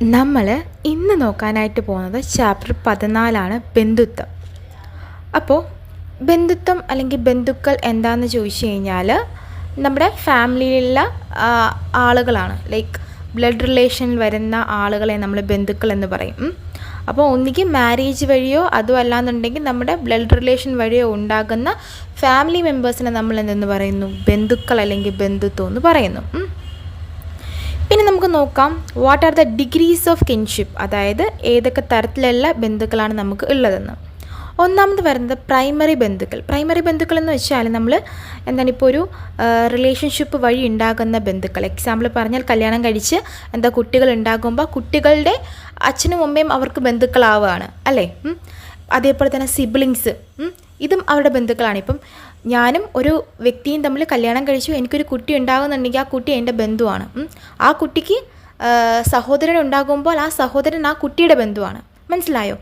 നമ്മൾ ഇന്ന് നോക്കാനായിട്ട് പോകുന്നത് ചാപ്റ്റർ 14 ബന്ധുത്വം. അപ്പോൾ ബന്ധുത്വം അല്ലെങ്കിൽ ബന്ധുക്കൾ എന്താണെന്ന് ചോദിച്ചു കഴിഞ്ഞാൽ നമ്മുടെ ഫാമിലിയിലുള്ള ആളുകളാണ്. ലൈക്ക് ബ്ലഡ് റിലേഷനിൽ വരുന്ന ആളുകളെ നമ്മൾ ബന്ധുക്കൾ എന്ന് പറയും. അപ്പോൾ ഒന്നുകിൽ മാരേജ് വഴിയോ അതും അല്ലാന്നുണ്ടെങ്കിൽ നമ്മുടെ ബ്ലഡ് റിലേഷൻ വഴിയോ ഉണ്ടാകുന്ന ഫാമിലി മെമ്പേഴ്സിനെ നമ്മൾ എന്തെന്ന് പറയുന്നു, ബന്ധുക്കൾ അല്ലെങ്കിൽ ബന്ധുത്വം എന്ന് പറയുന്നു. ഇനി നമുക്ക് നോക്കാം what are the degrees of kinship, അതായത് ഏതൊക്കെ തരത്തിലുള്ള ബന്ധുക്കളാണ് നമുക്ക് ഉള്ളതെന്ന്. ഒന്നാമത് വരുന്നത് പ്രൈമറി ബന്ധുക്കൾ. പ്രൈമറി ബന്ധുക്കൾ എന്ന് വെച്ചാൽ നമ്മൾ ഇപ്പോൾ ഒരു റിലേഷൻഷിപ്പ് വഴി ഉണ്ടാകുന്ന ബന്ധുക്കൾ. എക്സാമ്പിൾ പറഞ്ഞാൽ കല്യാണം കഴിച്ച് കുട്ടികൾ ഉണ്ടാകുമ്പോൾ കുട്ടികളുടെ അച്ഛനും അമ്മയും അവർക്ക് ബന്ധുക്കളാവുകയാണ് അല്ലേ. അതേപോലെ തന്നെ സിബ്ലിങ്സ്, ഇതും അവരുടെ ബന്ധുക്കളാണ്. ഇപ്പം ഞാനും ഒരു വ്യക്തിയും തമ്മിൽ കല്യാണം കഴിച്ചു, എനിക്കൊരു കുട്ടി ഉണ്ടാകുന്നുണ്ടെങ്കിൽ ആ കുട്ടി എൻ്റെ ബന്ധുവാണ്. ആ കുട്ടിക്ക് സഹോദരൻ ഉണ്ടാകുമ്പോൾ ആ സഹോദരൻ ആ കുട്ടിയുടെ ബന്ധുവാണ്. മനസ്സിലായോ?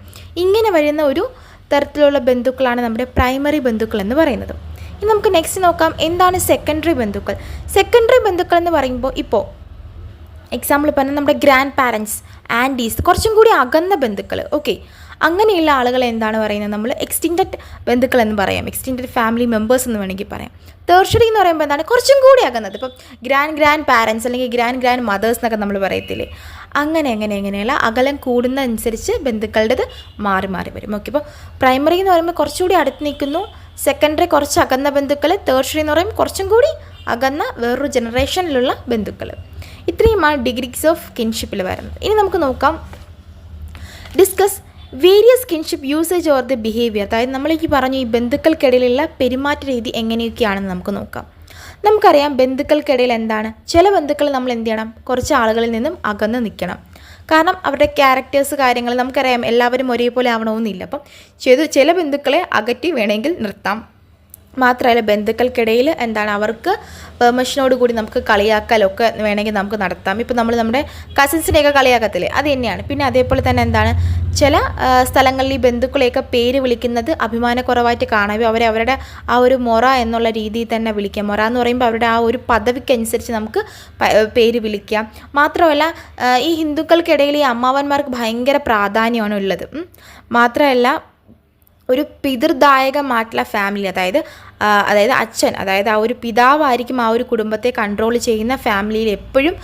ഇങ്ങനെ വരുന്ന ഒരു തരത്തിലുള്ള ബന്ധുക്കളാണ് നമ്മുടെ പ്രൈമറി ബന്ധുക്കൾ എന്ന് പറയുന്നത്. ഇനി നമുക്ക് നെക്സ്റ്റ് നോക്കാം എന്താണ് സെക്കൻഡറി ബന്ധുക്കൾ. സെക്കൻഡറി ബന്ധുക്കൾ എന്ന് പറയുമ്പോൾ ഇപ്പോൾ എക്സാമ്പിൾ പറഞ്ഞാൽ നമ്മുടെ ഗ്രാൻഡ് പാരൻസ്, ആൻറ്റീസ്, കുറച്ചും കൂടി അകന്ന ബന്ധുക്കൾ. ഓക്കെ, അങ്ങനെയുള്ള ആളുകളെ എന്താണ് പറയുന്നത്, നമ്മൾ എക്സ്റ്റെൻഡഡ് ബന്ധുക്കൾ എന്ന് പറയാം, എക്സ്റ്റെൻഡഡ് ഫാമിലി മെമ്പേഴ്സ് എന്ന് വേണമെങ്കിൽ പറയാം. തേർഷറി എന്ന് പറയുമ്പോൾ എന്താണ്, കുറച്ചും കൂടി അകന്നത്. ഇപ്പം ഗ്രാൻഡ് പാരൻസ് അല്ലെങ്കിൽ ഗ്രാൻഡ് മദേഴ്സ് എന്നൊക്കെ നമ്മൾ പറയത്തില്ലേ, അങ്ങനെയുള്ള അകലം കൂടുന്നതനുസരിച്ച് ബന്ധുക്കളുടേത് മാറി വരും. ഓക്കെ, ഇപ്പോൾ പ്രൈമറി എന്ന് പറയുമ്പോൾ കുറച്ചുകൂടി അടുത്ത് നിൽക്കുന്നു, സെക്കൻഡറി കുറച്ച് അകന്ന ബന്ധുക്കൾ, തേർഷറി എന്ന് പറയുമ്പോൾ കുറച്ചും കൂടി അകന്ന വേറൊരു ജനറേഷനിലുള്ള ബന്ധുക്കൾ. ഇത്രയുമാണ് ഡിഗ്രീസ് ഓഫ് കിൻഷിപ്പിൽ വരുന്നത്. ഇനി നമുക്ക് നോക്കാം discuss various kinship usage or the behaviour. അതായത് നമ്മളീ പറഞ്ഞു ഈ ബന്ധുക്കൾക്കിടയിലുള്ള പെരുമാറ്റ രീതി എങ്ങനെയൊക്കെയാണെന്ന് നമുക്ക് നോക്കാം. നമുക്കറിയാം ബന്ധുക്കൾക്കിടയിൽ എന്താണ്, ചില ബന്ധുക്കൾ നമ്മൾ എന്ത് ചെയ്യണം, കുറച്ച് ആളുകളിൽ നിന്നും അകന്ന് നിൽക്കണം. കാരണം അവരുടെ ക്യാരക്ടേഴ്സ് കാര്യങ്ങൾ നമുക്കറിയാം, എല്ലാവരും ഒരേപോലെ ആവണമെന്നില്ല. അപ്പം ചില ബന്ധുക്കളെ അകറ്റി വേണമെങ്കിൽ നിർത്താം. മാത്രമല്ല ബന്ധുക്കൾക്കിടയിൽ അവർക്ക് പെർമിഷനോട് കൂടി നമുക്ക് കളിയാക്കലൊക്കെ വേണമെങ്കിൽ നമുക്ക് നടത്താം. ഇപ്പോൾ നമ്മൾ നമ്മുടെ കസിൻസിനെയൊക്കെ കളിയാക്കത്തില്ലേ, അത് തന്നെയാണ്. പിന്നെ അതേപോലെ തന്നെ ചില സ്ഥലങ്ങളിൽ ഈ ബന്ധുക്കളെയൊക്കെ പേര് വിളിക്കുന്നത് അഭിമാനക്കുറവായിട്ട് കാണാം. അവരുടെ ആ ഒരു മൊറ എന്നുള്ള രീതിയിൽ തന്നെ വിളിക്കാം. മൊറ എന്ന് പറയുമ്പോൾ അവരുടെ ആ ഒരു പദവിക്കനുസരിച്ച് നമുക്ക് പേര് വിളിക്കാം. മാത്രമല്ല ഈ ഹിന്ദുക്കൾക്കിടയിൽ ഈ അമ്മാവന്മാർക്ക് ഭയങ്കര പ്രാധാന്യമാണ് ഉള്ളത്. മാത്രമല്ല ഒരു പിതൃദായകമായിട്ടുള്ള ഫാമിലി, അതായത് അച്ഛൻ, അതായത് ആ ഒരു പിതാവായിരിക്കും ആ ഒരു കുടുംബത്തെ കൺട്രോൾ ചെയ്യുന്ന. ഫാമിലിയിൽ എപ്പോഴും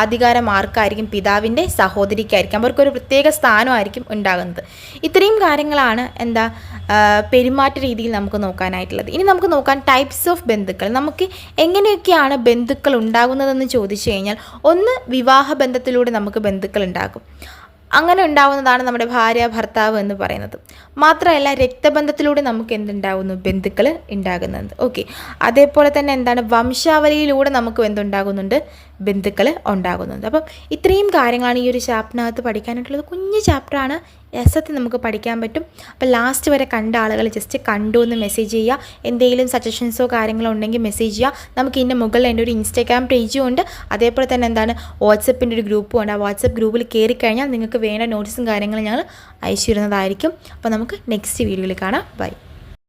അധികാരം ആർക്കായിരിക്കും, പിതാവിൻ്റെ സഹോദരിക്കായിരിക്കും. അവർക്കൊരു പ്രത്യേക സ്ഥാനമായിരിക്കും ഉണ്ടാകുന്നത്. ഇത്രയും കാര്യങ്ങളാണ് പെരുമാറ്റ രീതിയിൽ നമുക്ക് നോക്കാനായിട്ടുള്ളത്. ഇനി നമുക്ക് നോക്കാൻ ടൈപ്സ് ഓഫ് ബന്ധുക്കൾ. നമുക്ക് എങ്ങനെയൊക്കെയാണ് ബന്ധുക്കൾ ഉണ്ടാകുന്നതെന്ന് ചോദിച്ചു കഴിഞ്ഞാൽ, ഒന്ന് വിവാഹ ബന്ധത്തിലൂടെ നമുക്ക് ബന്ധുക്കൾ ഉണ്ടാകും. അങ്ങനെ ഉണ്ടാവുന്നതാണ് നമ്മുടെ ഭാര്യ ഭർത്താവ് എന്ന് പറയുന്നത്. മാത്രമല്ല രക്തബന്ധത്തിലൂടെ നമുക്ക് എന്തുണ്ടാകുന്നു, ബന്ധുക്കൾ ഉണ്ടാകുന്നത്. ഓക്കെ, അതേപോലെ തന്നെ വംശാവലിയിലൂടെ നമുക്ക് എന്തുണ്ടാകുന്നുണ്ട്, ബന്ധുക്കൾ ഉണ്ടാകുന്നുണ്ട്. അപ്പം ഇത്രയും കാര്യങ്ങളാണ് ഈ ഒരു ചാപ്റ്ററിനകത്ത് പഠിക്കാനായിട്ടുള്ളത്. കുഞ്ഞു ചാപ്റ്ററാണ്, രസത്തിൽ നമുക്ക് പഠിക്കാൻ പറ്റും. അപ്പോൾ ലാസ്റ്റ് വരെ കണ്ട ആളുകൾ ജസ്റ്റ് കണ്ടു എന്ന് മെസ്സേജ് ചെയ്യുക. എന്തെങ്കിലും സജഷൻസോ കാര്യങ്ങളോ ഉണ്ടെങ്കിൽ മെസ്സേജ് ചെയ്യുക. നമുക്ക് ഇതിൻ്റെ മുകളിൽ എൻ്റെ ഒരു ഇൻസ്റ്റാഗ്രാം പേജും ഉണ്ട്, അതേപോലെ തന്നെ വാട്സപ്പിൻ്റെ ഒരു ഗ്രൂപ്പും ഉണ്ട്. ആ വാട്സപ്പ് ഗ്രൂപ്പിൽ കയറി കഴിഞ്ഞാൽ നിങ്ങൾക്ക് വേണ്ട നോട്ട്സും കാര്യങ്ങളും ഞങ്ങൾ അയച്ചു തരുന്നതായിരിക്കും. അപ്പോൾ നമുക്ക് നെക്സ്റ്റ് വീഡിയോയിൽ കാണാം. ബൈ.